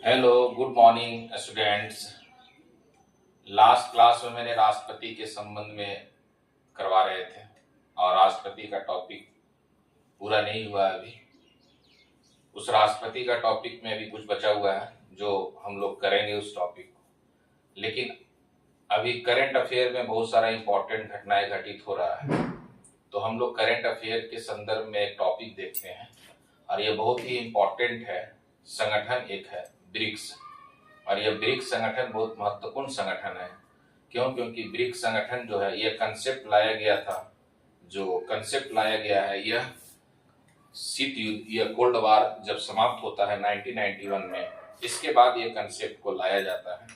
Hello, good morning students. Last class में मैंने राष्ट्रपति के संबंध में करवा रहे थे और राष्ट्रपति का टॉपिक पूरा नहीं हुआ है अभी। उस राष्ट्रपति का टॉपिक में अभी कुछ बचा हुआ है जो हम लोग करेंगे उस टॉपिक को। लेकिन अभी करंट अफेयर में बहुत सारा इंपॉर्टेंट घटनाएं घटित हो रहा है, तो हम लोग करंट अफेयर के संदर्भ में एक टॉपिक देखते हैं और ये बहुत ही इंपॉर्टेंट है। संगठन एक है ब्रिक्स, और यह ब्रिक्स संगठन बहुत महत्वपूर्ण संगठन है। क्योंकि ब्रिक्स संगठन जो है, यह कंसेप्ट लाया गया था। जो कंसेप्ट लाया गया है, यह शीत युद्ध या कोल्ड वार जब समाप्त होता है 1991 में, इसके बाद यह कंसेप्ट को लाया जाता है।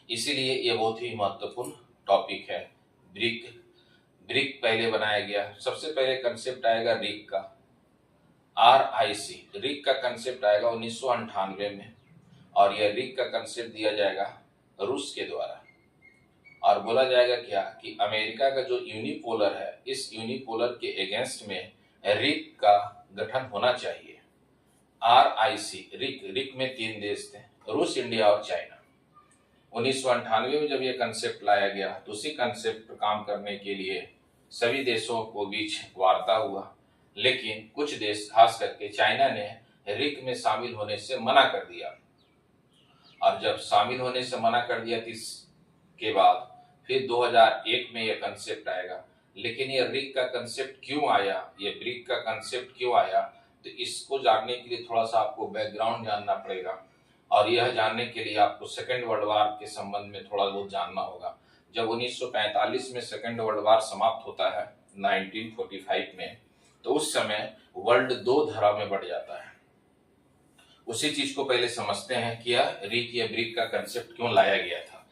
इसीलिए यह बहुत ही महत्वपूर्ण टॉपिक है। ब्रिक पहले बनाया गया। सबसे पहले कंसेप्ट आएगा रिक का, RIC। रिक का कंसेप्ट आएगा 1998 में, और यह रिक का कंसेप्ट दिया जाएगा रूस के द्वारा। और बोला जाएगा क्या कि अमेरिका का जो यूनिपोलर है, इस यूनिपोलर के अगेंस्ट में रिक का गठन होना चाहिए। RIC रिक में 3 देश थे, रूस, इंडिया और चाइना। 1998 में जब यह कंसेप्ट लाया गया, तो उसी कंसेप्ट पर काम करने के लिए सभी देशों को बीच वार्ता हुआ। लेकिन कुछ देश, खास करके चाइना ने रिक में शामिल होने से मना कर दिया। और जब शामिल होने से मना कर दिया, इसके बाद फिर 2001 में यह कंसेप्ट आएगा। लेकिन यह रिक का कंसेप्ट क्यों आया, यह ब्रिक का कंसेप्ट क्यों आया, तो इसको जानने के लिए थोड़ा सा आपको बैकग्राउंड जानना पड़ेगा। और यह जानने के लिए आपको सेकेंड वर्ल्ड वार के संबंध में थोड़ा बहुत जानना होगा। जब 1945 में सेकेंड वर्ल्ड वार समाप्त होता है 1945 में, तो उस समय वर्ल्ड 2 धड़ा में बढ़ जाता है। उसी चीज को पहले समझते हैं कि यह रिक या ब्रिक का कंसेप्ट क्यों लाया गया था।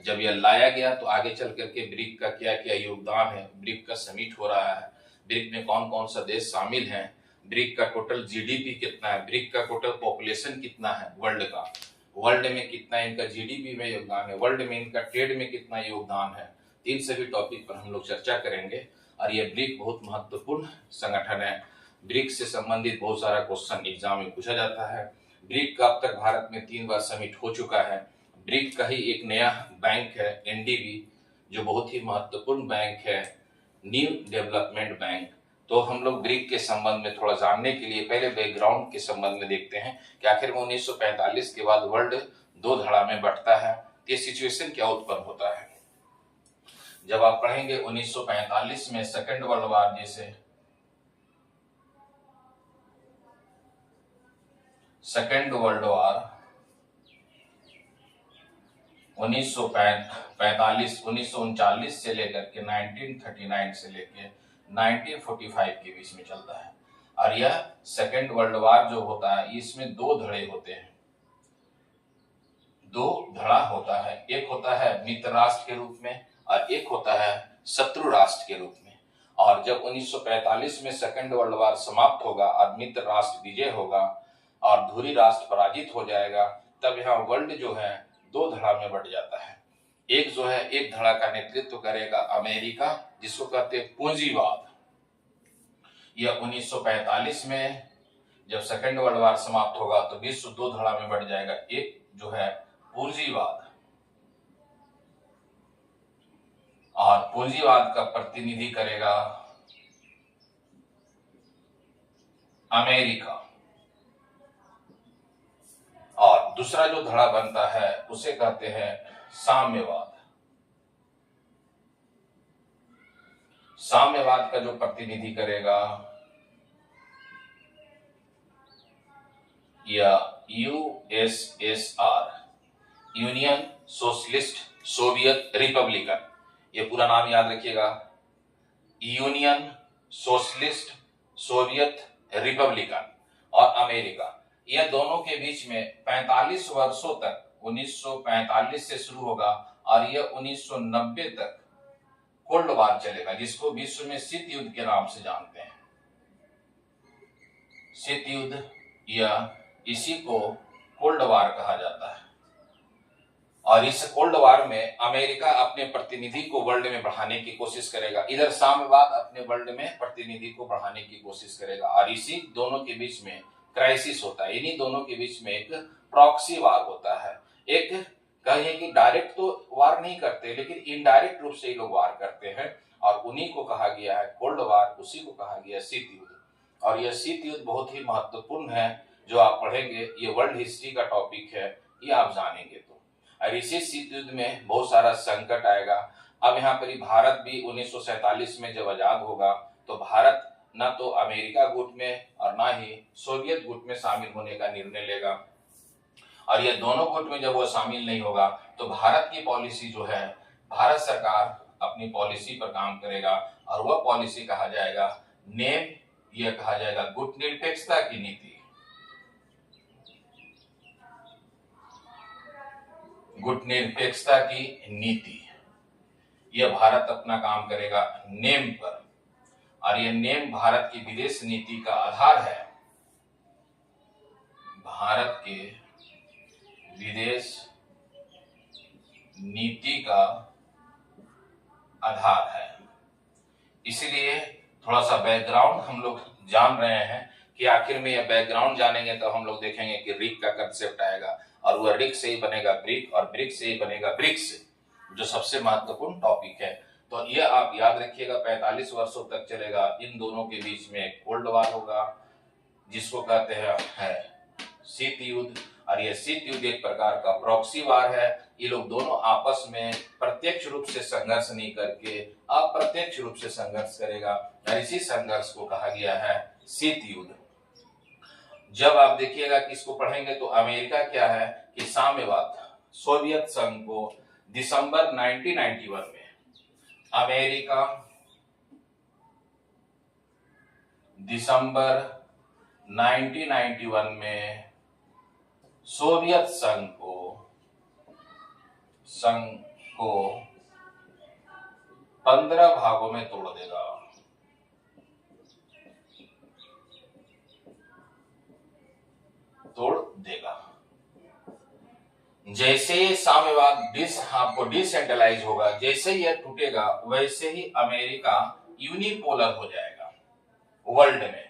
जब यह लाया गया, तो आगे चल करके ब्रिक का क्या क्या योगदान है, ब्रिक का समिट हो रहा है, ब्रिक में कौन कौन सा देश शामिल है, ब्रिक का टोटल GDP कितना है, ब्रिक का टोटल पॉपुलेशन कितना है वर्ल्ड का, वर्ल्ड में कितना इनका GDP में योगदान है, वर्ल्ड में इनका ट्रेड में कितना योगदान है। इन सभी टॉपिक पर हम लोग चर्चा करेंगे। और यह ब्रिक बहुत महत्वपूर्ण संगठन है। ब्रिक से संबंधित बहुत सारा क्वेश्चन एग्जाम में पूछा जाता है। ब्रिक का अब तक भारत में 3 बार समिट हो चुका है। ब्रिक का ही एक नया बैंक है NDB, जो बहुत ही महत्वपूर्ण बैंक है, न्यू डेवलपमेंट बैंक। तो हम लोग ब्रिक के संबंध में थोड़ा जानने के लिए पहले बैकग्राउंड के संबंध में देखते हैं कि आखिर में 1945 के बाद वर्ल्ड 2 धड़ा में बंटता है, ये सिचुएशन क्या उत्पन्न होता है। जब आप पढ़ेंगे 1945 में सेकेंड वर्ल्ड वार, जैसे सेकेंड वर्ल्ड वार 1939 से लेकर के 1939 से लेकर 1945 के बीच में चलता है। और यह सेकेंड वर्ल्ड वार जो होता है, इसमें 2 धड़े होते हैं, 2 धड़ा होता है। एक होता है मित्र राष्ट्र के रूप में और एक होता है शत्रु राष्ट्र के रूप में। और जब 1945 में सेकेंड वर्ल्ड वार समाप्त होगा और मित्र राष्ट्र विजय होगा और धुरी राष्ट्र पराजित हो जाएगा, तब यहाँ वर्ल्ड जो है 2 धड़ा में बंट जाता है। एक जो है, एक धड़ा का नेतृत्व करेगा अमेरिका, जिसको कहते हैं पूंजीवाद। यह 1945 में जब सेकेंड वर्ल्ड वार समाप्त होगा, तो विश्व 2 धड़ा में बढ़ जाएगा। एक जो है पूंजीवाद, और पूंजीवाद का प्रतिनिधि करेगा अमेरिका। और दूसरा जो धड़ा बनता है, उसे कहते हैं साम्यवाद। साम्यवाद का जो प्रतिनिधि करेगा या USSR, union socialist Soviet Republican. ये पूरा नाम याद रखिएगा, यूनियन सोशलिस्ट सोवियत रिपब्लिकन। और अमेरिका, यह दोनों के बीच में 45 वर्षों तक, 1945 से शुरू होगा और यह 1990 तक कोल्ड वार चलेगा, जिसको विश्व में शीत युद्ध के नाम से जानते हैं। शीत युद्ध या इसी को कोल्ड वार कहा जाता है। और इस कोल्ड वार में अमेरिका अपने प्रतिनिधि को वर्ल्ड में बढ़ाने की कोशिश करेगा, इधर साम्यवाद अपने वर्ल्ड में प्रतिनिधि को बढ़ाने की कोशिश करेगा। और इसी दोनों के बीच में क्राइसिस होता है, इन्हीं दोनों के बीच में एक प्रॉक्सी वार होता है। एक कहिए कि डायरेक्ट तो वार नहीं करते, लेकिन इनडायरेक्ट रूप से ये लोग वार करते हैं, और उन्हीं को कहा गया है कोल्ड वार, उसी को कहा गया शीत युद्ध। और यह शीत युद्ध बहुत ही महत्वपूर्ण है, जो आप पढ़ेंगे, ये वर्ल्ड हिस्ट्री का टॉपिक है, ये आप जानेंगे तो। और इसी शीत युद्ध में बहुत सारा संकट आएगा। अब यहाँ पर भारत भी 1947 में जब आजाद होगा, तो भारत न तो अमेरिका गुट में और ना ही सोवियत गुट में शामिल होने का निर्णय लेगा। और ये दोनों गुट में जब वो शामिल नहीं होगा, तो भारत की पॉलिसी जो है, भारत सरकार अपनी पॉलिसी पर काम करेगा, और वह पॉलिसी कहा जाएगा नेम, यह कहा जाएगा गुट निरपेक्षता की नीति। गुट निरपेक्षता की नीति, यह भारत अपना काम करेगा नेम पर, और यह नेम भारत की विदेश नीति का आधार है। भारत के विदेश नीति का आधार है। इसलिए थोड़ा सा बैकग्राउंड हम लोग जान रहे हैं, कि आखिर में यह बैकग्राउंड जानेंगे तो हम लोग देखेंगे कि रिक का कंसेप्ट आएगा, और वह रिक से ही बनेगा ब्रिक, और ब्रिक से ही बनेगा ब्रिक्स, जो सबसे महत्वपूर्ण टॉपिक है। तो यह आप याद रखिएगा, 45 वर्षों तक चलेगा। इन दोनों के बीच में कोल्ड वार होगा, जिसको कहते हैं शीत युद्ध। और यह शीत युद्ध एक प्रकार का प्रॉक्सी वार है। ये लोग दोनों आपस में प्रत्यक्ष रूप से संघर्ष नहीं करके अप्रत्यक्ष रूप से संघर्ष करेगा, और इसी संघर्ष को कहा गया है शीत युद्ध। जब आप देखिएगा कि इसको पढ़ेंगे, तो अमेरिका क्या है कि साम्यवाद, सोवियत संघ को दिसंबर 1991 में अमेरिका, दिसंबर 1991 में सोवियत संघ को 15 भागों में तोड़ देगा। जैसे ये साम्यवाद आपको डिसेंट्रलाइज होगा, जैसे यह टूटेगा, वैसे ही अमेरिका यूनिपोलर हो जाएगा वर्ल्ड में।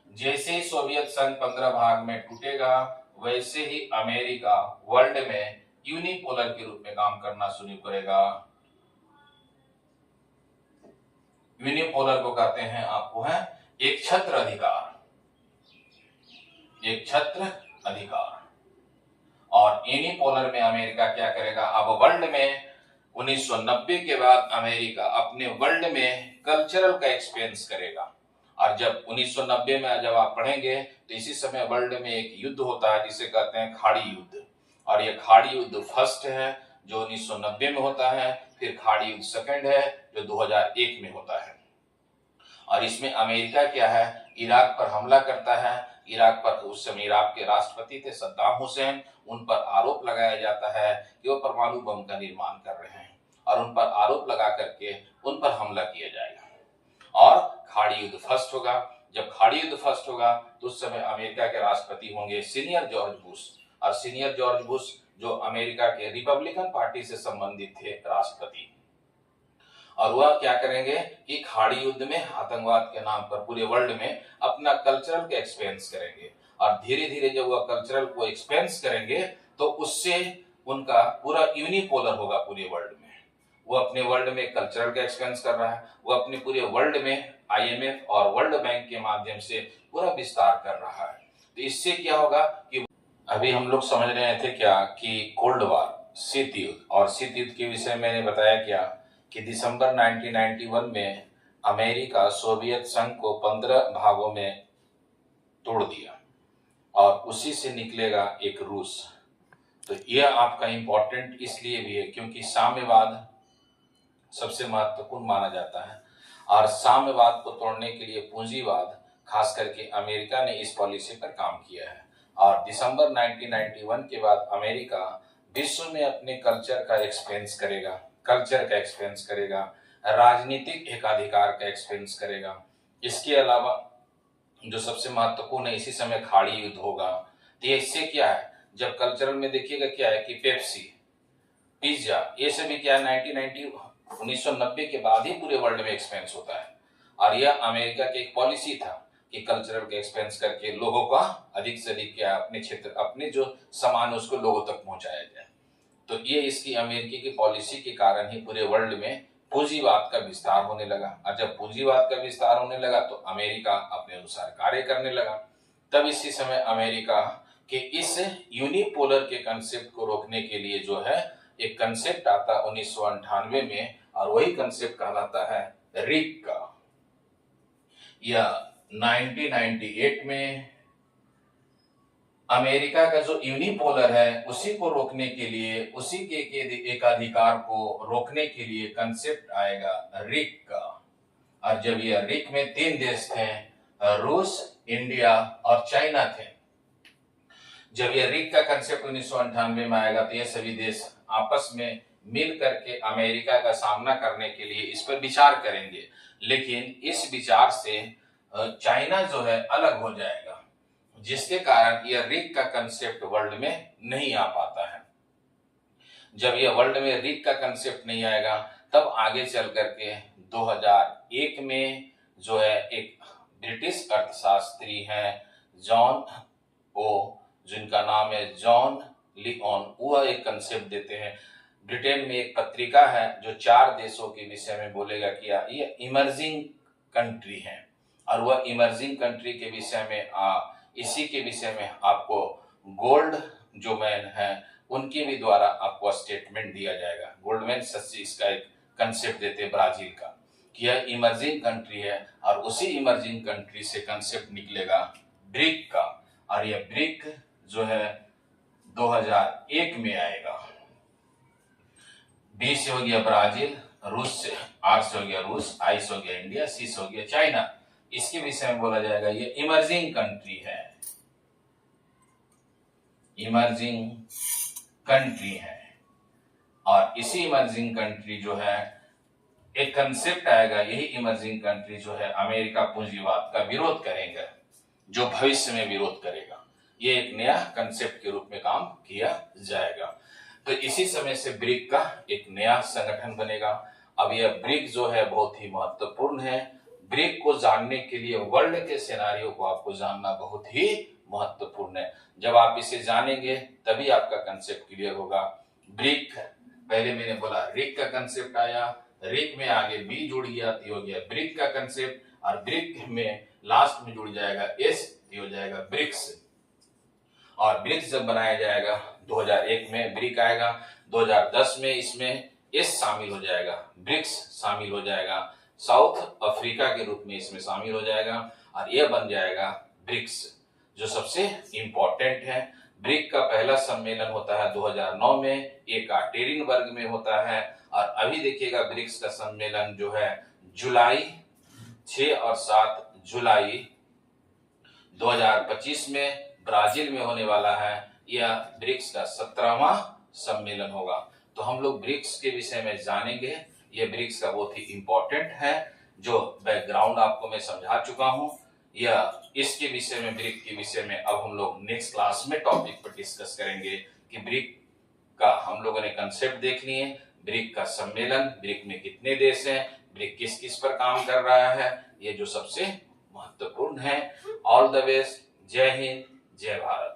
जैसे ही सोवियत संघ 15 भाग में टूटेगा, वैसे ही अमेरिका वर्ल्ड में यूनिपोलर के रूप में काम करना शुरू करेगा। यूनिपोलर को कहते हैं आपको है एक छत्र अधिकार, एक छत्र अधिकार। और यूनिपोलर में अमेरिका क्या करेगा, अब वर्ल्ड में 1990 के बाद अमेरिका अपने वर्ल्ड में कल्चरल का एक्सपेंस करेगा। और जब 1990 में जब आप पढ़ेंगे, तो इसी समय वर्ल्ड में एक युद्ध होता है जिसे कहते हैं खाड़ी युद्ध। और ये खाड़ी युद्ध फर्स्ट है जो 1990 में होता है, फिर खाड़ी युद्ध सेकंड है जो 2001 में होता है। और इसमें अमेरिका क्या है, इराक पर हमला करता है। इराक पर उस समय इराक के राष्ट्रपति थे सद्दाम हुसैन, उन पर आरोप लगाया जाता है कि वो परमाणु बम का निर्माण कर रहे हैं, और उन पर आरोप लगा करके उन पर हमला किया जाएगा। और खाड़ी युद्ध फर्स्ट होगा। जब खाड़ी युद्ध फर्स्ट होगा, तो उस समय अमेरिका के राष्ट्रपति होंगे सीनियर जॉर्ज बुश। और सीनियर जॉर्ज बुश जो अमेरिका के रिपब्लिकन पार्टी से संबंधित थे राष्ट्रपति, और वह क्या करेंगे कि खाड़ी युद्ध में आतंकवाद के नाम पर पूरे वर्ल्ड में अपना कल्चरल के एक्सपेंस करेंगे। और धीरे धीरे जब वह कल्चरल को एक्सपेंस करेंगे, तो उससे उनका पूरा यूनिपोलर होगा पूरे वर्ल्ड में। वो अपने वर्ल्ड में कल्चरल का एक्सपेंस कर रहा है, वो अपने पूरे वर्ल्ड में IMF और वर्ल्ड बैंक के माध्यम से पूरा विस्तार कर रहा है। तो इससे क्या होगा कि अभी हम लोग समझ रहे थे क्या कि कोल्ड वार, शीत युद्ध, और शीत युद्ध के विषय मैंने बताया क्या कि दिसंबर 1991 में अमेरिका सोवियत संघ को 15 भागों में तोड़ दिया, और उसी से निकलेगा एक रूस। तो यह आपका इंपॉर्टेंट इसलिए भी है क्योंकि साम्यवाद सबसे महत्वपूर्ण माना जाता है, और साम्यवाद को तोड़ने के लिए पूंजीवाद, खास करके अमेरिका ने इस पॉलिसी पर काम किया है। और दिसंबर 1991 के बाद अमेरिका विश्व में अपने कल्चर का एक्सपेंस करेगा, राजनीतिक एकाधिकार का एक्सपेंस करेगा। इसके अलावा जो सबसे महत्वपूर्ण है, इसी समय खाड़ी युद्ध होगा। तो इससे क्या है, जब कल्चरल में देखिएगा क्या है कि पेप्सी, पिज्जा, ये सभी क्या है 1990 के बाद ही पूरे वर्ल्ड में एक्सपेंस होता है। और यह अमेरिका की एक पॉलिसी था। कि कल्चरल एक्सपेंस करके लोगों का अधिक से अधिक क्या अपने क्षेत्र अपने जो सामान है उसको लोगों तक पहुंचाया जाए। तो ये इसकी अमेरिकी की पॉलिसी के कारण ही पूरे वर्ल्ड में पूंजीवाद का विस्तार होने लगा, और जब पूंजीवाद का विस्तार होने लगा तो अमेरिका अपने अनुसार कार्य करने लगा। तब इसी समय अमेरिका के इस यूनिपोलर के कंसेप्ट को रोकने के लिए जो है एक कंसेप्ट आता 1998 में, और वही कंसेप्ट कहलाता है रिग का। यह 1998 में अमेरिका का जो यूनिपोलर है उसी को रोकने के लिए, उसी के एकाधिकार को रोकने के लिए कंसेप्ट आएगा रिग का। और जब यह रिग में 3 देश थे, रूस, इंडिया और चाइना थे। जब यह रिग का कंसेप्ट 1998 में आएगा तो ये सभी देश आपस में मिल करके अमेरिका का सामना करने के लिए इस पर विचार करेंगे, लेकिन इस विचार से चाइना जो है अलग हो जाएगा, जिसके कारण यह रिग का कंसेप्ट वर्ल्ड में नहीं आ पाता है। जब यह वर्ल्ड में रिग का कंसेप्ट नहीं आएगा तब आगे चल करके 2001 में जो है एक ब्रिटिश अर्थशास्त्री हैं जॉन ओ, जिनका नाम है जॉन लियोन, वह एक कंसेप्ट देते हैं। ब्रिटेन में एक पत्रिका है जो 4 देशों के विषय में बोलेगा कि ये इमर्जिंग कंट्री है, और वह इमर्जिंग कंट्री के विषय में इसी के विषय में आपको गोल्ड जो मैन है उनके भी द्वारा आपको स्टेटमेंट दिया जाएगा। गोल्डमैन सच्ची इसका एक कंसेप्ट देते हैं ब्राजील का कि यह इमर्जिंग कंट्री है, और उसी इमर्जिंग कंट्री से कंसेप्ट निकलेगा ब्रिक का, और यह ब्रिक जो है 2001 में आएगा। बी से हो गया ब्राजील, रूस से, आर से हो गया रूस, आई से हो गया इंडिया, सी से हो गया चाइना। इसके विषय में बोला जाएगा ये इमर्जिंग कंट्री है, इमर्जिंग कंट्री है। और इसी इमर्जिंग कंट्री जो है एक कंसेप्ट आएगा, यही इमर्जिंग कंट्री जो है अमेरिका पूंजीवाद का विरोध करेंगे, जो भविष्य में विरोध करेगा। ये एक नया कंसेप्ट के रूप में काम किया जाएगा। तो इसी समय से ब्रिक का एक नया संगठन बनेगा। अब यह ब्रिक जो है बहुत ही महत्वपूर्ण है। ब्रिक को जानने के लिए वर्ल्ड के सिनेरियो को आपको जानना बहुत ही महत्वपूर्ण है। जब आप इसे जानेंगे तभी आपका कंसेप्ट क्लियर होगा। ब्रिक, पहले मैंने बोला रिक का कंसेप्ट आया, रिक में आगे बी जुड़ गया तो हो गया ब्रिक का कंसेप्ट, और ब्रिक में लास्ट में जुड़ जाएगा एस, हो जाएगा ब्रिक्स। और ब्रिक्स जब बनाया जाएगा 2001 में ब्रिक आएगा, 2010 में इसमें एस शामिल हो जाएगा, ब्रिक्स शामिल हो जाएगा, साउथ अफ्रीका के रूप में इसमें शामिल हो जाएगा, और यह बन जाएगा ब्रिक्स जो सबसे इंपॉर्टेंट है। ब्रिक का पहला सम्मेलन होता है 2009 में, येकाटेरिनबर्ग में होता है। और अभी देखिएगा ब्रिक्स का सम्मेलन जो है जुलाई 6 और 7 जुलाई 2025 में ब्राजील में होने वाला है। यह ब्रिक्स का 17वां सम्मेलन होगा। तो हम लोग ब्रिक्स के विषय में जानेंगे। यह ब्रिक्स का बहुत ही इंपॉर्टेंट है, जो बैकग्राउंड आपको मैं समझा चुका हूं। यह इसके विषय में, ब्रिक के विषय में अब हम लोग नेक्स्ट क्लास में टॉपिक पर डिस्कस करेंगे कि ब्रिक का हम लोगों ने कंसेप्ट देख लिए, ब्रिक का सम्मेलन, ब्रिक में कितने देश हैं, ब्रिक किस किस पर काम कर रहा है, ये जो सबसे महत्वपूर्ण है। All the best. जय हिंद, जय भारत।